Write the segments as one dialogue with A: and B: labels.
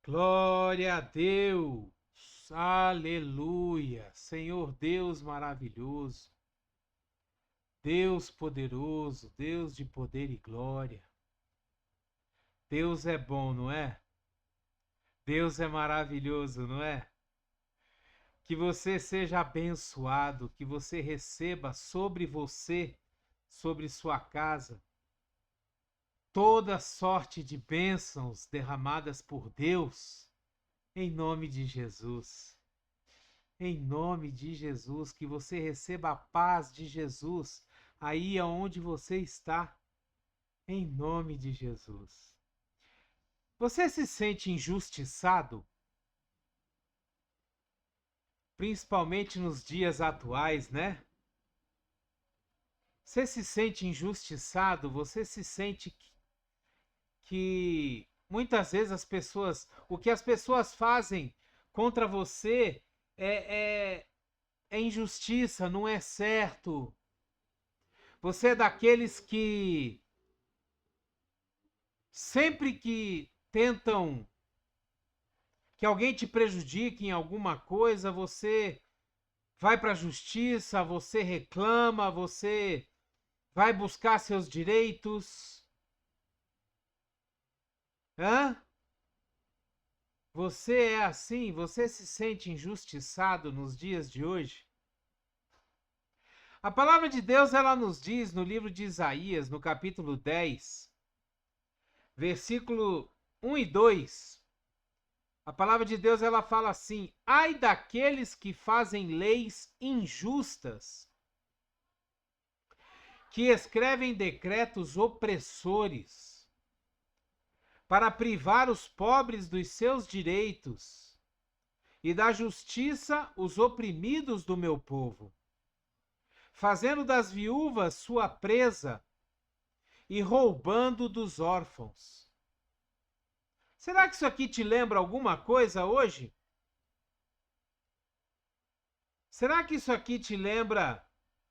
A: Glória a Deus, aleluia, Senhor Deus maravilhoso, Deus poderoso, Deus de poder e glória. Deus é bom, não é? Deus é maravilhoso, não é? Que você seja abençoado, que você receba sobre você, sobre sua casa, toda sorte de bênçãos derramadas por Deus, em nome de Jesus. Em nome de Jesus, que você receba a paz de Jesus aí aonde você está. Em nome de Jesus. Você se sente injustiçado? Principalmente nos dias atuais, né? Você se sente injustiçado? Você se sente que muitas vezes o que as pessoas fazem contra você é injustiça, não é certo. Você é daqueles que sempre que tentam que alguém te prejudique em alguma coisa, você vai para a justiça, você reclama, você vai buscar seus direitos. Hã? Você é assim? Você se sente injustiçado nos dias de hoje? A palavra de Deus, ela nos diz no livro de Isaías, no capítulo 10, versículo 1 e 2. A palavra de Deus, ela fala assim: ai daqueles que fazem leis injustas, que escrevem decretos opressores, para privar os pobres dos seus direitos e da justiça os oprimidos do meu povo, fazendo das viúvas sua presa e roubando dos órfãos. Será que isso aqui te lembra alguma coisa hoje? Será que isso aqui te lembra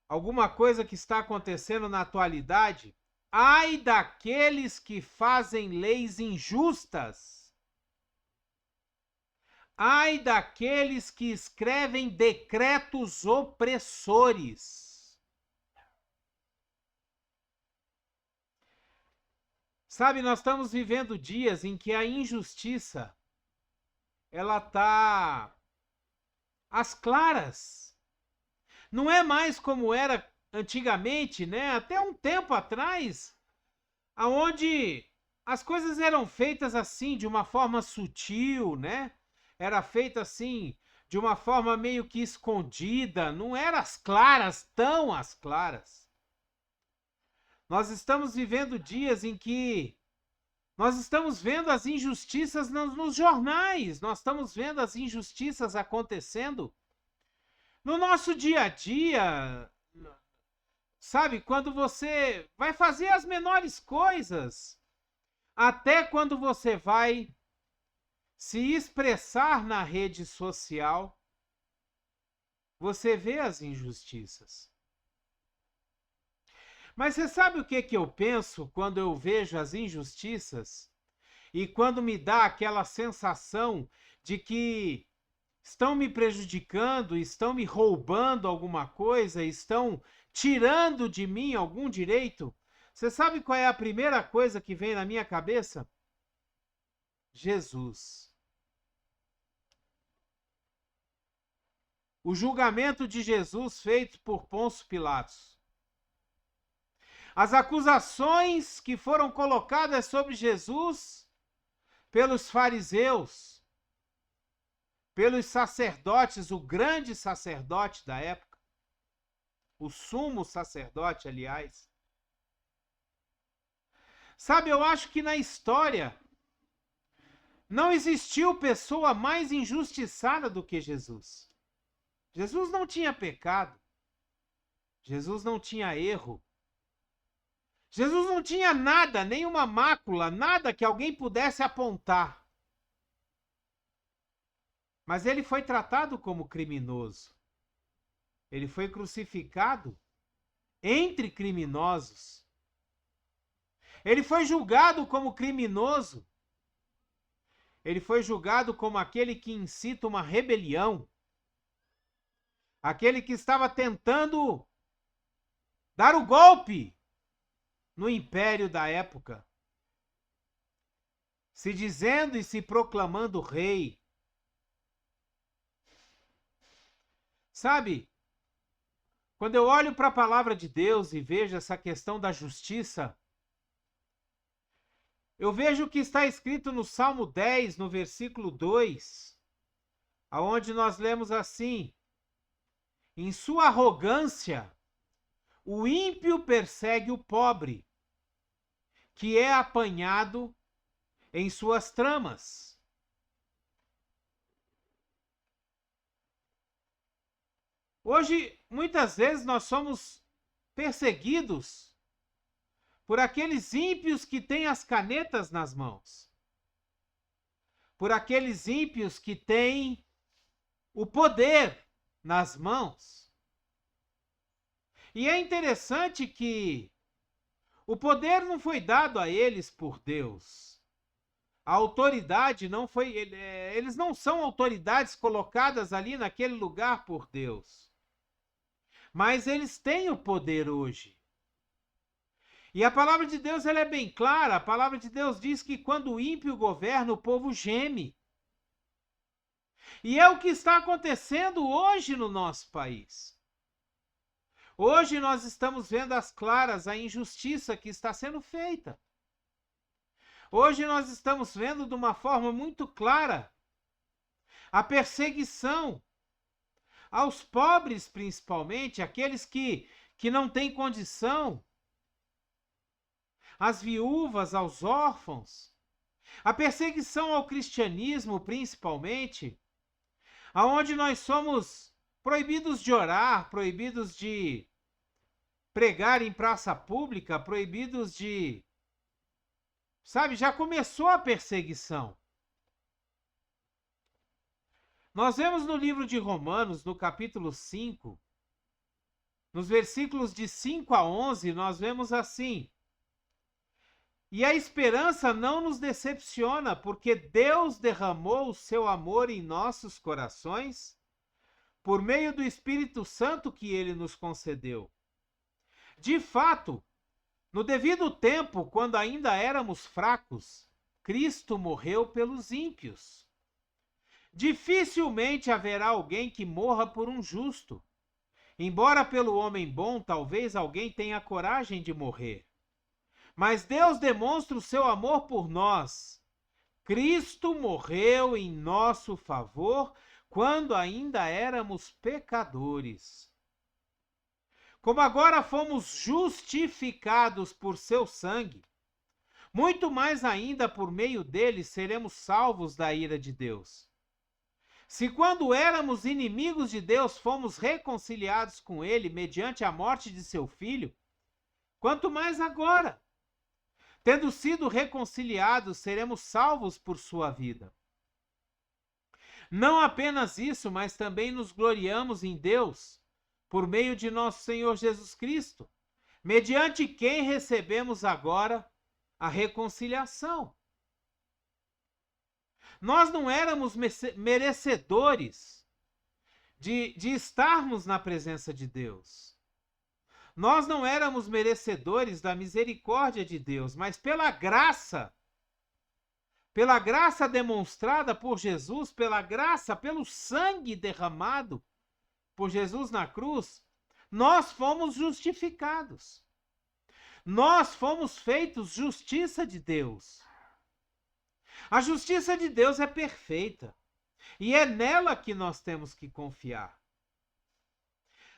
A: alguma coisa que está acontecendo na atualidade? Ai daqueles que fazem leis injustas. Ai daqueles que escrevem decretos opressores. Sabe, nós estamos vivendo dias em que a injustiça ela tá às claras. Não é mais como era antigamente, né? Até um tempo atrás, aonde as coisas eram feitas assim de uma forma sutil, né? Era feita assim de uma forma meio que escondida, não era às claras, tão às claras. Nós estamos vivendo dias em que nós estamos vendo as injustiças nos jornais, nós estamos vendo as injustiças acontecendo no nosso dia a dia, sabe? Quando você vai fazer as menores coisas, até quando você vai se expressar na rede social, você vê as injustiças. Mas você sabe o que eu penso quando eu vejo as injustiças? E quando me dá aquela sensação de que estão me prejudicando, estão me roubando alguma coisa, estão tirando de mim algum direito? Você sabe qual é a primeira coisa que vem na minha cabeça? Jesus. O julgamento de Jesus feito por Pôncio Pilatos. As acusações que foram colocadas sobre Jesus pelos fariseus, pelos sacerdotes, o grande sacerdote da época, o sumo sacerdote, aliás. Sabe, eu acho que na história não existiu pessoa mais injustiçada do que Jesus. Jesus não tinha pecado. Jesus não tinha erro. Jesus não tinha nada, nenhuma mácula, nada que alguém pudesse apontar. Mas ele foi tratado como criminoso. Ele foi crucificado entre criminosos. Ele foi julgado como criminoso. ele foi julgado como aquele que incita uma rebelião, aquele que estava tentando dar o golpe no império da época, se dizendo e se proclamando rei. Sabe, quando eu olho para a palavra de Deus e vejo essa questão da justiça, eu vejo o que está escrito no Salmo 10, no versículo 2, aonde nós lemos assim: em sua arrogância, o ímpio persegue o pobre, que é apanhado em suas tramas. Hoje, muitas vezes, nós somos perseguidos por aqueles ímpios que têm as canetas nas mãos, por aqueles ímpios que têm o poder nas mãos. E é interessante que o poder não foi dado a eles por Deus. A autoridade não foi... Eles não são autoridades colocadas ali naquele lugar por Deus. Mas eles têm o poder hoje. E a palavra de Deus ela é bem clara. A palavra de Deus diz que quando o ímpio governa, o povo geme. E é o que está acontecendo hoje no nosso país. Hoje nós estamos vendo às claras a injustiça que está sendo feita. Hoje nós estamos vendo de uma forma muito clara a perseguição aos pobres, principalmente, aqueles que não têm condição, às viúvas, aos órfãos, a perseguição ao cristianismo, principalmente, aonde nós somos proibidos de orar, proibidos de pregar em praça pública, proibidos de... Sabe, já começou a perseguição. Nós vemos no livro de Romanos, no capítulo 5, nos versículos de 5 a 11, nós vemos assim: e a esperança não nos decepciona, porque Deus derramou o seu amor em nossos corações por meio do Espírito Santo que ele nos concedeu. De fato, no devido tempo, quando ainda éramos fracos, Cristo morreu pelos ímpios. Dificilmente haverá alguém que morra por um justo. Embora pelo homem bom, talvez alguém tenha coragem de morrer. Mas Deus demonstra o seu amor por nós. Cristo morreu em nosso favor quando ainda éramos pecadores. Como agora fomos justificados por seu sangue, muito mais ainda por meio dele seremos salvos da ira de Deus. Se quando éramos inimigos de Deus fomos reconciliados com ele mediante a morte de seu filho, quanto mais agora, tendo sido reconciliados, seremos salvos por sua vida. Não apenas isso, mas também nos gloriamos em Deus, por meio de nosso Senhor Jesus Cristo, mediante quem recebemos agora a reconciliação. Nós não éramos merecedores de estarmos na presença de Deus. Nós não éramos merecedores da misericórdia de Deus, mas pela graça demonstrada por Jesus, pela graça, pelo sangue derramado por Jesus na cruz, nós fomos justificados. Nós fomos feitos justiça de Deus. A justiça de Deus é perfeita e é nela que nós temos que confiar.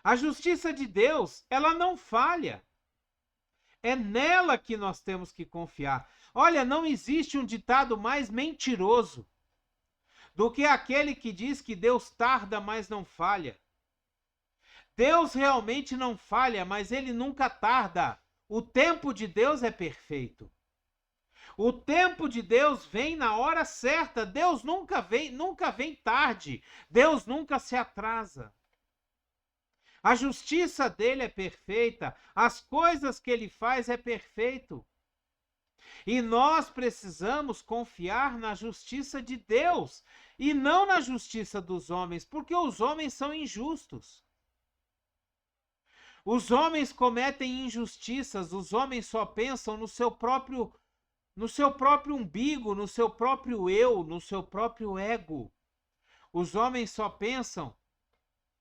A: A justiça de Deus, ela não falha. É nela que nós temos que confiar. Olha, não existe um ditado mais mentiroso do que aquele que diz que Deus tarda, mas não falha. Deus realmente não falha, mas ele nunca tarda. O tempo de Deus é perfeito. O tempo de Deus vem na hora certa. Deus nunca vem tarde. Deus nunca se atrasa. A justiça dele é perfeita. As coisas que ele faz é perfeito. E nós precisamos confiar na justiça de Deus e não na justiça dos homens, porque os homens são injustos. Os homens cometem injustiças, os homens só pensam no seu próprio umbigo, no seu próprio eu, no seu próprio ego. Os homens só pensam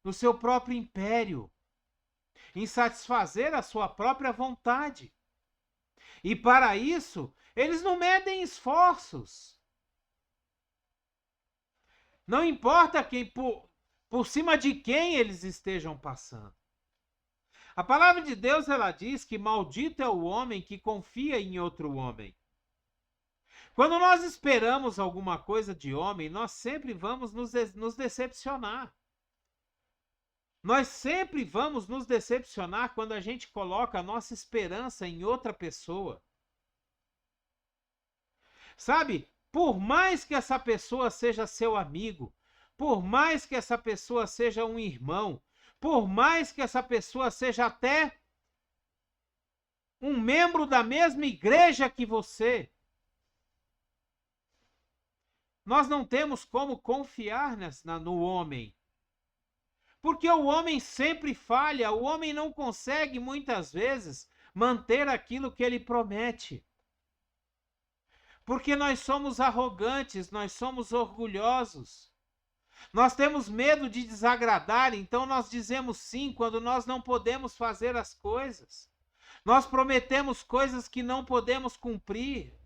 A: no seu próprio império, em satisfazer a sua própria vontade. E para isso, eles não medem esforços. Não importa por cima de quem eles estejam passando. A palavra de Deus, ela diz que maldito é o homem que confia em outro homem. Quando nós esperamos alguma coisa de homem, nós sempre vamos nos decepcionar. Nós sempre vamos nos decepcionar quando a gente coloca a nossa esperança em outra pessoa. Sabe, por mais que essa pessoa seja seu amigo, por mais que essa pessoa seja um irmão, por mais que essa pessoa seja até um membro da mesma igreja que você, nós não temos como confiar no homem. Porque o homem sempre falha, o homem não consegue muitas vezes manter aquilo que ele promete. Porque nós somos arrogantes, nós somos orgulhosos. Nós temos medo de desagradar, então nós dizemos sim quando nós não podemos fazer as coisas. Nós prometemos coisas que não podemos cumprir.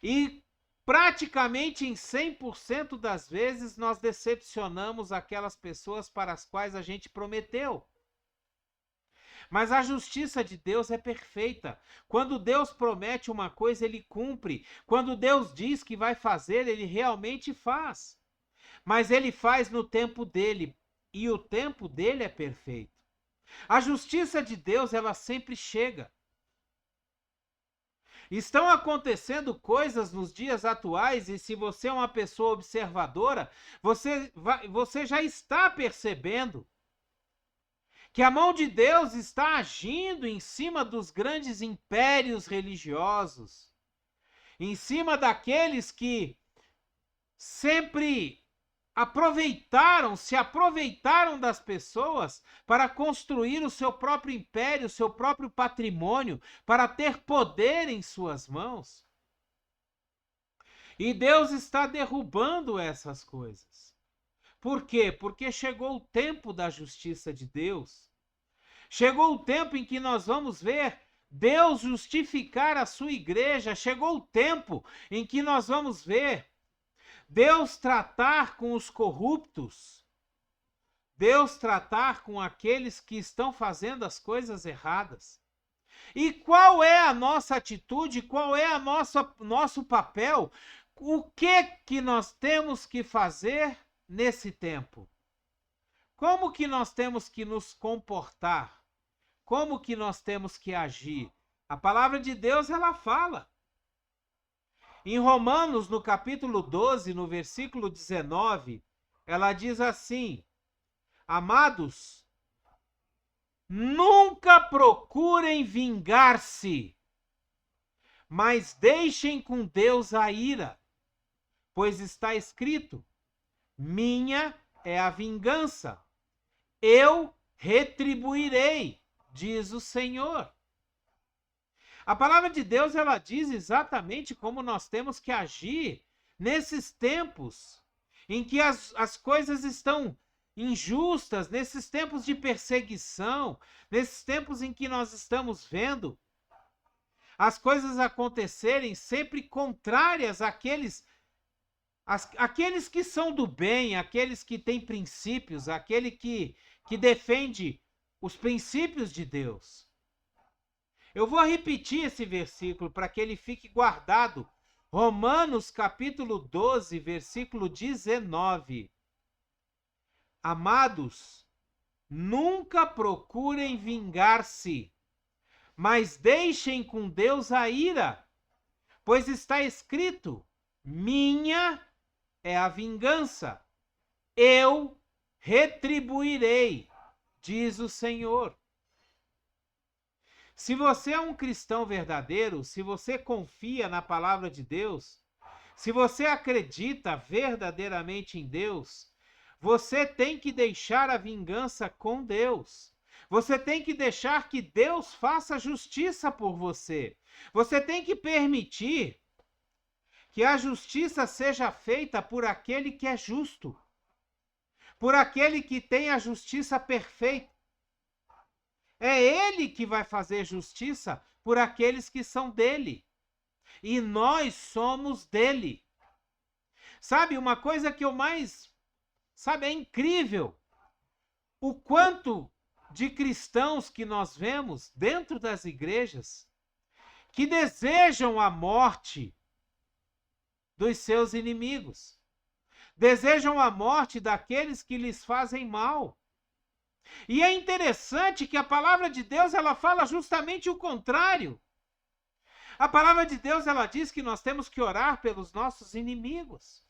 A: E praticamente em 100% das vezes nós decepcionamos aquelas pessoas para as quais a gente prometeu. Mas a justiça de Deus é perfeita. Quando Deus promete uma coisa, ele cumpre. Quando Deus diz que vai fazer, ele realmente faz. Mas ele faz no tempo dele, e o tempo dele é perfeito. A justiça de Deus, ela sempre chega. Estão acontecendo coisas nos dias atuais, e se você é uma pessoa observadora, você já está percebendo que a mão de Deus está agindo em cima dos grandes impérios religiosos, em cima daqueles que sempre se aproveitaram das pessoas para construir o seu próprio império, o seu próprio patrimônio, para ter poder em suas mãos. E Deus está derrubando essas coisas. Por quê? Porque chegou o tempo da justiça de Deus. Chegou o tempo em que nós vamos ver Deus justificar a sua igreja. Chegou o tempo em que nós vamos ver Deus tratar com os corruptos, Deus tratar com aqueles que estão fazendo as coisas erradas. E qual é a nossa atitude, qual é nosso papel? O que nós temos que fazer nesse tempo? Como que nós temos que nos comportar? Como que nós temos que agir? A palavra de Deus, ela fala. Em Romanos, no capítulo 12, no versículo 19, ela diz assim: amados, nunca procurem vingar-se, mas deixem com Deus a ira, pois está escrito: minha é a vingança, eu retribuirei, diz o Senhor. A palavra de Deus, ela diz exatamente como nós temos que agir nesses tempos em que as coisas estão injustas, nesses tempos de perseguição, nesses tempos em que nós estamos vendo as coisas acontecerem sempre contrárias àqueles que são do bem, aqueles que têm princípios, aquele que defende os princípios de Deus. Eu vou repetir esse versículo para que ele fique guardado. Romanos capítulo 12, versículo 19. Amados, nunca procurem vingar-se, mas deixem com Deus a ira, pois está escrito: minha é a vingança, eu retribuirei, diz o Senhor. Se você é um cristão verdadeiro, se você confia na palavra de Deus, se você acredita verdadeiramente em Deus, você tem que deixar a vingança com Deus. Você tem que deixar que Deus faça justiça por você. Você tem que permitir que a justiça seja feita por aquele que é justo, por aquele que tem a justiça perfeita. É ele que vai fazer justiça por aqueles que são dele. E nós somos dele. Sabe, uma coisa que eu mais... Sabe, é incrível o quanto de cristãos que nós vemos dentro das igrejas que desejam a morte dos seus inimigos. Desejam a morte daqueles que lhes fazem mal. E é interessante que a palavra de Deus, ela fala justamente o contrário. A palavra de Deus, ela diz que nós temos que orar pelos nossos inimigos.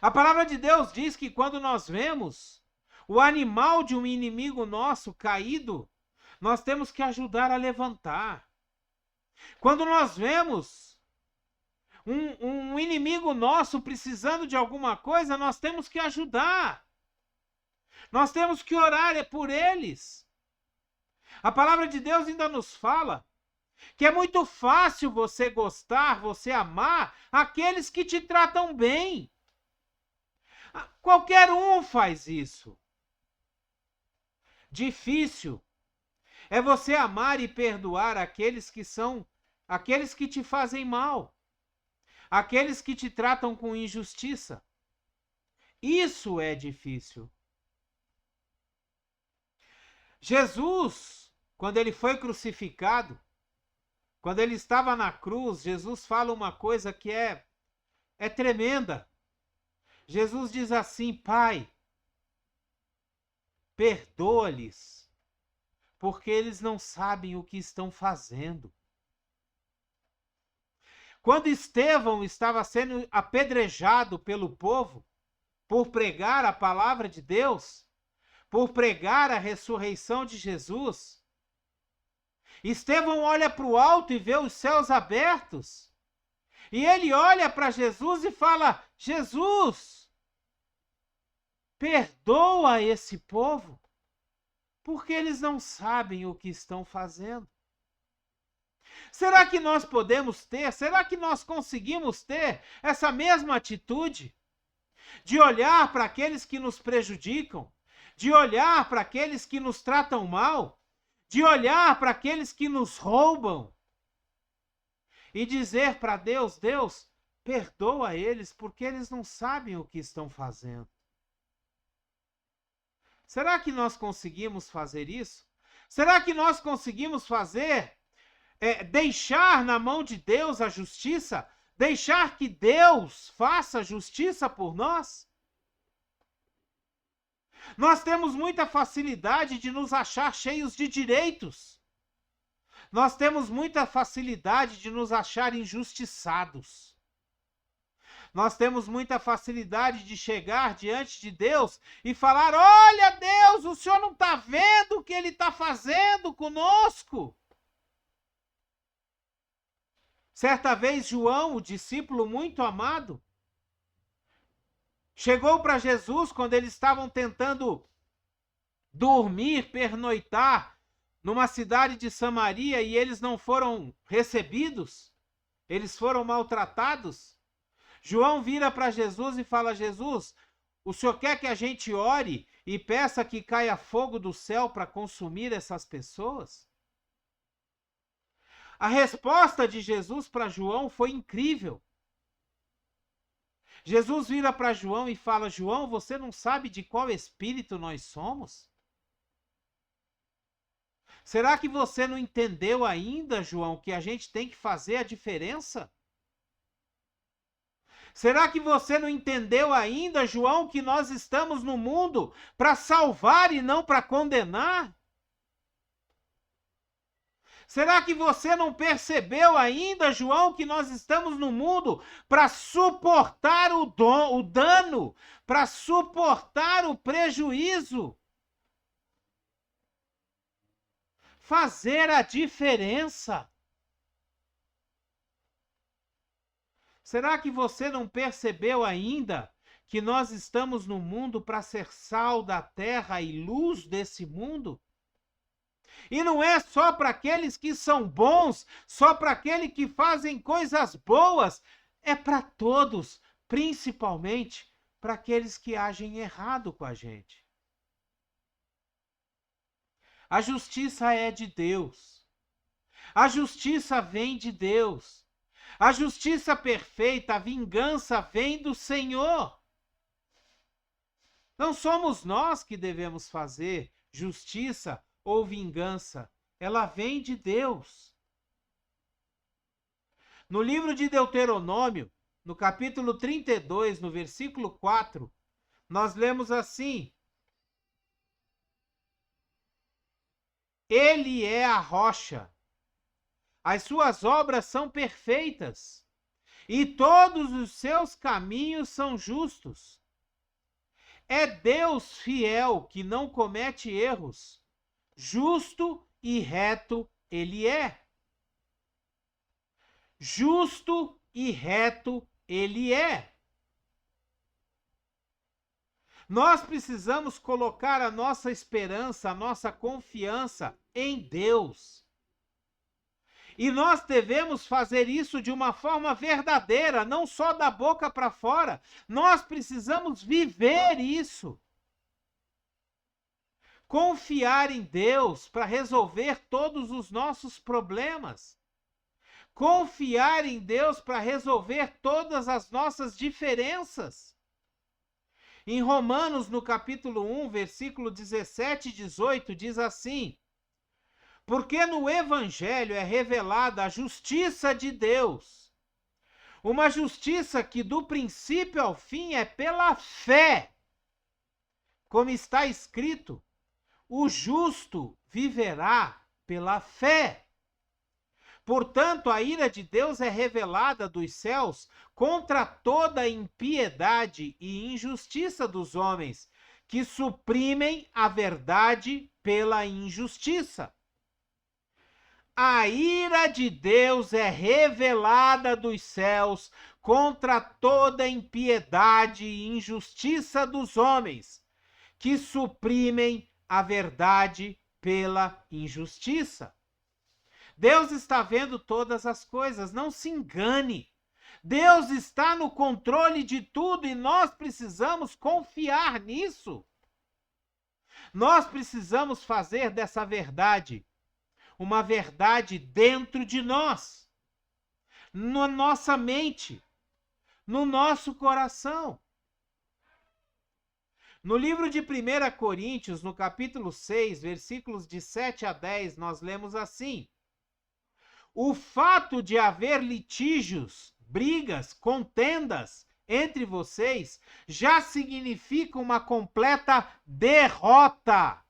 A: A palavra de Deus diz que quando nós vemos o animal de um inimigo nosso caído, nós temos que ajudar a levantar. Quando nós vemos um inimigo nosso precisando de alguma coisa, nós temos que ajudar. Nós temos que orar por eles. A palavra de Deus ainda nos fala que é muito fácil você gostar, você amar aqueles que te tratam bem. Qualquer um faz isso. Difícil é você amar e perdoar aqueles que te fazem mal, aqueles que te tratam com injustiça. Isso é difícil. Jesus, quando ele foi crucificado, quando ele estava na cruz, Jesus fala uma coisa que é tremenda. Jesus diz assim: Pai, perdoa-lhes, porque eles não sabem o que estão fazendo. Quando Estevão estava sendo apedrejado pelo povo por pregar a palavra de Deus, por pregar a ressurreição de Jesus, Estevão olha para o alto e vê os céus abertos. E ele olha para Jesus e fala: Jesus, perdoa esse povo, porque eles não sabem o que estão fazendo. Será que nós podemos ter, será que nós conseguimos ter essa mesma atitude de olhar para aqueles que nos prejudicam, de olhar para aqueles que nos tratam mal, de olhar para aqueles que nos roubam e dizer para Deus: Deus, perdoa eles porque eles não sabem o que estão fazendo? Será que nós conseguimos fazer isso? Será que nós conseguimos deixar na mão de Deus a justiça? Deixar que Deus faça justiça por nós? Nós temos muita facilidade de nos achar cheios de direitos. Nós temos muita facilidade de nos achar injustiçados. Nós temos muita facilidade de chegar diante de Deus e falar: olha, Deus, o Senhor não está vendo o que Ele está fazendo conosco? Certa vez, João, o discípulo muito amado, chegou para Jesus quando eles estavam tentando dormir, pernoitar numa cidade de Samaria e eles não foram recebidos, eles foram maltratados. João vira para Jesus e fala: Jesus, o Senhor quer que a gente ore e peça que caia fogo do céu para consumir essas pessoas? A resposta de Jesus para João foi incrível. Jesus vira para João e fala: João, você não sabe de qual espírito nós somos? Será que você não entendeu ainda, João, que a gente tem que fazer a diferença? Será que você não entendeu ainda, João, que nós estamos no mundo para salvar e não para condenar? Será que você não percebeu ainda, João, que nós estamos no mundo para suportar o dano, para suportar o prejuízo? fazer a diferença. Será que você não percebeu ainda que nós estamos no mundo para ser sal da terra e luz desse mundo? E não é só para aqueles que são bons, só para aqueles que fazem coisas boas, é para todos, principalmente para aqueles que agem errado com a gente. A justiça é de Deus. A justiça vem de Deus. A justiça perfeita, a vingança vem do Senhor. Não somos nós que devemos fazer justiça ou vingança. Ela vem de Deus. No livro de Deuteronômio, no capítulo 32, no versículo 4, nós lemos assim: Ele é a rocha, as suas obras são perfeitas, e todos os seus caminhos são justos. É Deus fiel que não comete erros, justo e reto ele é. Justo e reto ele é. Nós precisamos colocar a nossa esperança, a nossa confiança em Deus. E nós devemos fazer isso de uma forma verdadeira, não só da boca para fora. Nós precisamos viver isso. Confiar em Deus para resolver todos os nossos problemas. Confiar em Deus para resolver todas as nossas diferenças. Em Romanos, no capítulo 1, versículo 17 e 18, diz assim: Porque no Evangelho é revelada a justiça de Deus, uma justiça que do princípio ao fim é pela fé. Como está escrito, o justo viverá pela fé. Portanto, a ira de Deus é revelada dos céus contra toda a impiedade e injustiça dos homens, que suprimem a verdade pela injustiça. A ira de Deus é revelada dos céus contra toda a impiedade e injustiça dos homens, que suprimem a verdade pela injustiça. Deus está vendo todas as coisas, não se engane. Deus está no controle de tudo e nós precisamos confiar nisso. Nós precisamos fazer dessa verdade uma verdade dentro de nós, na nossa mente, no nosso coração. No livro de 1 Coríntios, no capítulo 6, versículos de 7 a 10, nós lemos assim: O fato de haver litígios, brigas, contendas entre vocês já significa uma completa derrota.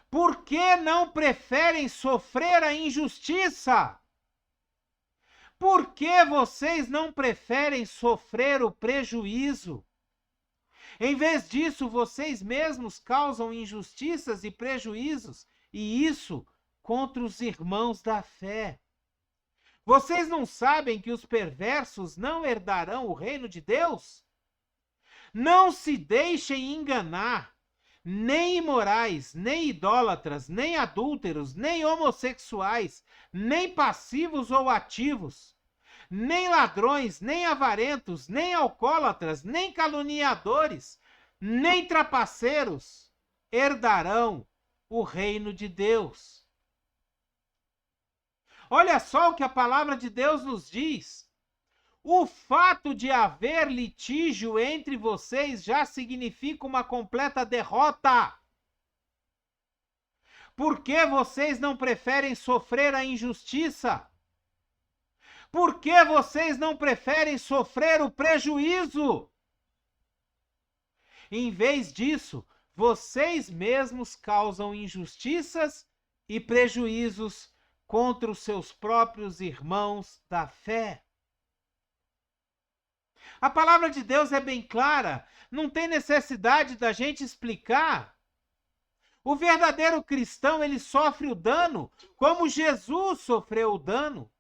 A: Por que não preferem sofrer a injustiça? Por que vocês não preferem sofrer o prejuízo? Em vez disso, vocês mesmos causam injustiças e prejuízos, e isso contra os irmãos da fé. Vocês não sabem que os perversos não herdarão o reino de Deus? Não se deixem enganar. Nem imorais, nem idólatras, nem adúlteros, nem homossexuais, nem passivos ou ativos, nem ladrões, nem avarentos, nem alcoólatras, nem caluniadores, nem trapaceiros herdarão o reino de Deus. Olha só o que a palavra de Deus nos diz. O fato de haver litígio entre vocês já significa uma completa derrota. Por que vocês não preferem sofrer a injustiça? Por que vocês não preferem sofrer o prejuízo? Em vez disso, vocês mesmos causam injustiças e prejuízos contra os seus próprios irmãos da fé. A palavra de Deus é bem clara, não tem necessidade da gente explicar. O verdadeiro cristão, ele sofre o dano como Jesus sofreu o dano.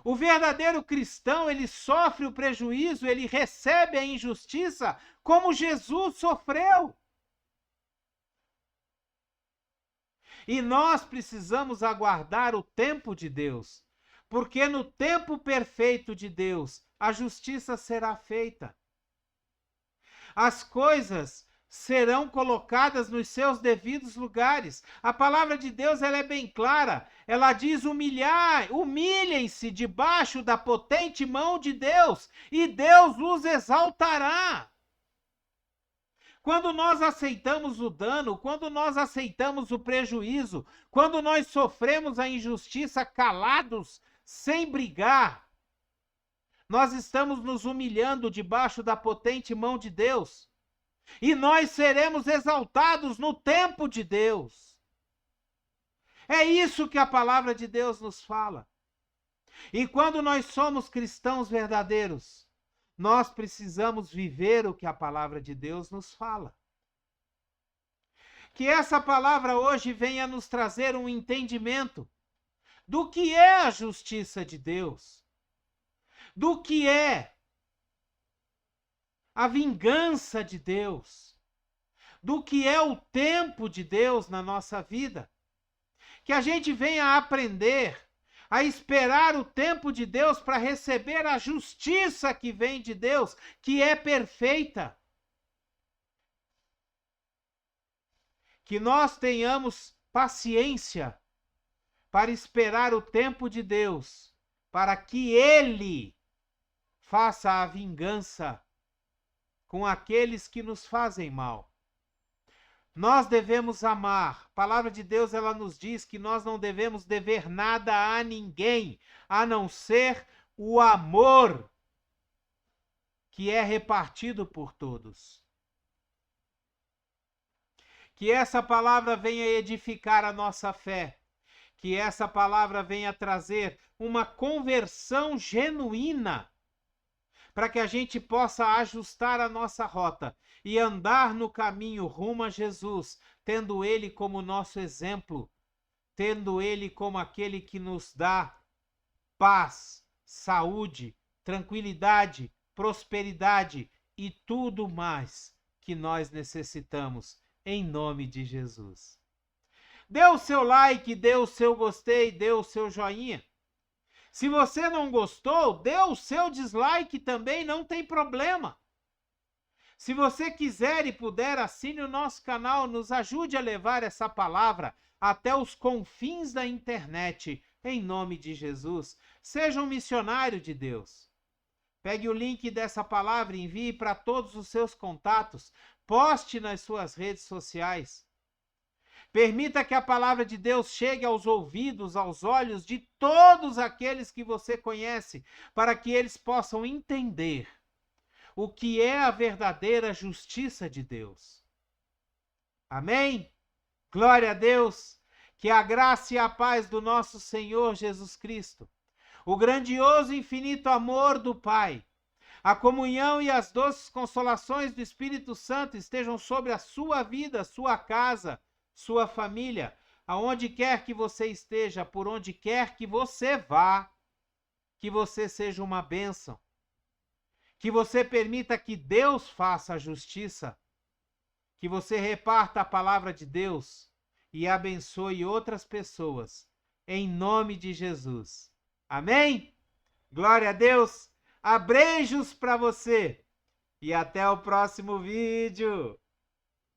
A: O verdadeiro cristão, ele sofre o prejuízo, ele recebe a injustiça como Jesus sofreu. E nós precisamos aguardar o tempo de Deus, porque no tempo perfeito de Deus, a justiça será feita. As coisas serão colocadas nos seus devidos lugares. A palavra de Deus, ela é bem clara. Ela diz: humilhem-se debaixo da potente mão de Deus, e Deus os exaltará. Quando nós aceitamos o dano, quando nós aceitamos o prejuízo, quando nós sofremos a injustiça calados, sem brigar, nós estamos nos humilhando debaixo da potente mão de Deus. E nós seremos exaltados no tempo de Deus. É isso que a palavra de Deus nos fala. E quando nós somos cristãos verdadeiros, nós precisamos viver o que a palavra de Deus nos fala. Que essa palavra hoje venha nos trazer um entendimento do que é a justiça de Deus, do que é a vingança de Deus, do que é o tempo de Deus na nossa vida. Que a gente venha aprender a esperar o tempo de Deus para receber a justiça que vem de Deus, que é perfeita. Que nós tenhamos paciência para esperar o tempo de Deus, para que Ele faça a vingança com aqueles que nos fazem mal. Nós devemos amar. A palavra de Deus, ela nos diz que nós não devemos dever nada a ninguém, a não ser o amor que é repartido por todos. Que essa palavra venha edificar a nossa fé, que essa palavra venha trazer uma conversão genuína, para que a gente possa ajustar a nossa rota e andar no caminho rumo a Jesus, tendo Ele como nosso exemplo, tendo Ele como aquele que nos dá paz, saúde, tranquilidade, prosperidade e tudo mais que nós necessitamos, em nome de Jesus. Dê o seu like, dê o seu gostei, dê o seu joinha. Se você não gostou, dê o seu dislike também, não tem problema. Se você quiser e puder, assine o nosso canal, nos ajude a levar essa palavra até os confins da internet, em nome de Jesus. Seja um missionário de Deus. Pegue o link dessa palavra e envie para todos os seus contatos, poste nas suas redes sociais. Permita que a palavra de Deus chegue aos ouvidos, aos olhos de todos aqueles que você conhece, para que eles possam entender o que é a verdadeira justiça de Deus. Amém? Glória a Deus! Que a graça e a paz do nosso Senhor Jesus Cristo, o grandioso e infinito amor do Pai, a comunhão e as doces consolações do Espírito Santo estejam sobre a sua vida, sua casa, sua família, aonde quer que você esteja, por onde quer que você vá, que você seja uma bênção, que você permita que Deus faça a justiça, que você reparta a palavra de Deus e abençoe outras pessoas, em nome de Jesus. Amém? Glória a Deus! Abreijos para você e até o próximo vídeo!